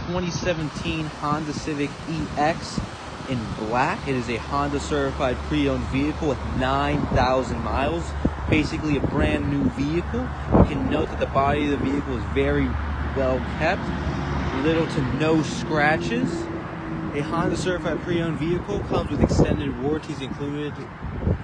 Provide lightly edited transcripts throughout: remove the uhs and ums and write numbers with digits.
2017 Honda Civic EX in black. It is a Honda certified pre-owned vehicle with 9,000 miles. Basically a brand new vehicle. You can note that the body of the vehicle is very well kept. Little to no scratches. A Honda certified pre-owned vehicle comes with extended warranties included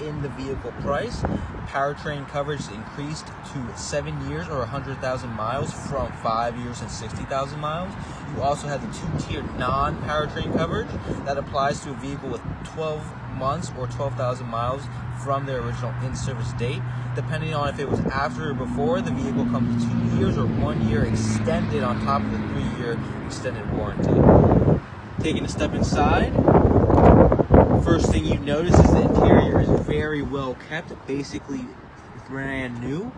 in the vehicle price. Powertrain coverage is increased to 7 years or 100,000 miles from 5 years and 60,000 miles. You also have the two-tiered non-powertrain coverage that applies to a vehicle with 12 months or 12,000 miles from their original in-service date. Depending on if it was after or before, the vehicle comes with 2 years or 1 year extended on top of the 3-year extended warranty. Taking a step inside, first thing you notice is the interior is very well kept, basically brand new.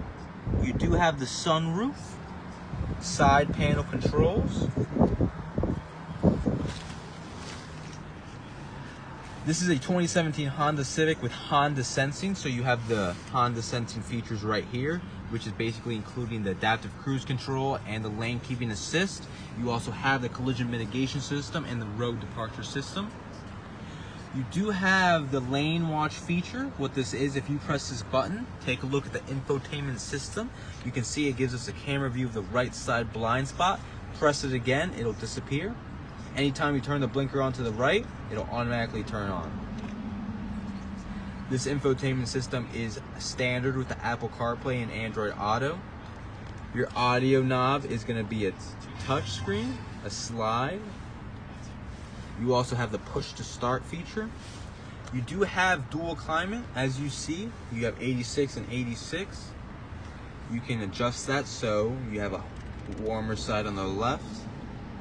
You do have the sunroof, side panel controls. This is a 2017 Honda Civic with Honda Sensing, so you have the Honda Sensing features right here, which is basically including the adaptive cruise control and the lane keeping assist. You also have the collision mitigation system and the road departure system. You do have the lane watch feature. What this is, if you press this button, take a look at the infotainment system. You can see it gives us a camera view of the right side blind spot. Press it again, it'll disappear. Anytime you turn the blinker on to the right, it'll automatically turn on. This infotainment system is standard with the Apple CarPlay and Android Auto. Your audio knob is going to be a touch screen, a slide. You also have the push to start feature. You do have dual climate, as you see. You have 86 and 86. You can adjust that so you have a warmer side on the left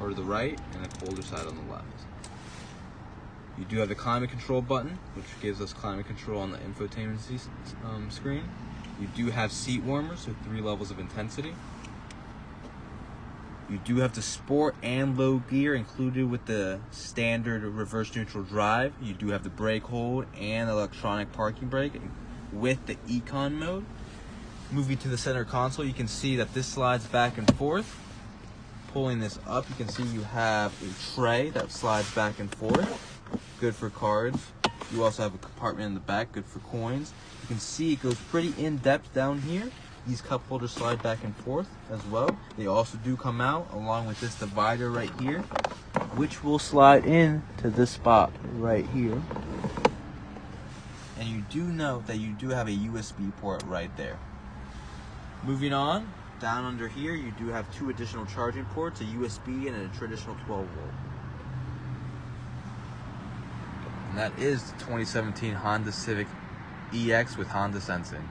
or the right and a colder side on the left. You do have the climate control button, which gives us climate control on the infotainment screen. You do have seat warmers with 3 levels of intensity. You do have the sport and low gear included with the standard reverse neutral drive. You do have the brake hold and electronic parking brake with the econ mode. Moving to the center console, you can see that this slides back and forth. Pulling this up, you can see you have a tray that slides back and forth. Good for cards. You also have a compartment in the back, good for coins. You can see it goes pretty in-depth down here. These cup holders slide back and forth as well. They also do come out along with this divider right here, which will slide in to this spot right here. And you do note that you do have a USB port right there. Moving on, down under here, you do have 2 additional charging ports, a USB and a traditional 12 volt. And that is the 2017 Honda Civic EX with Honda Sensing.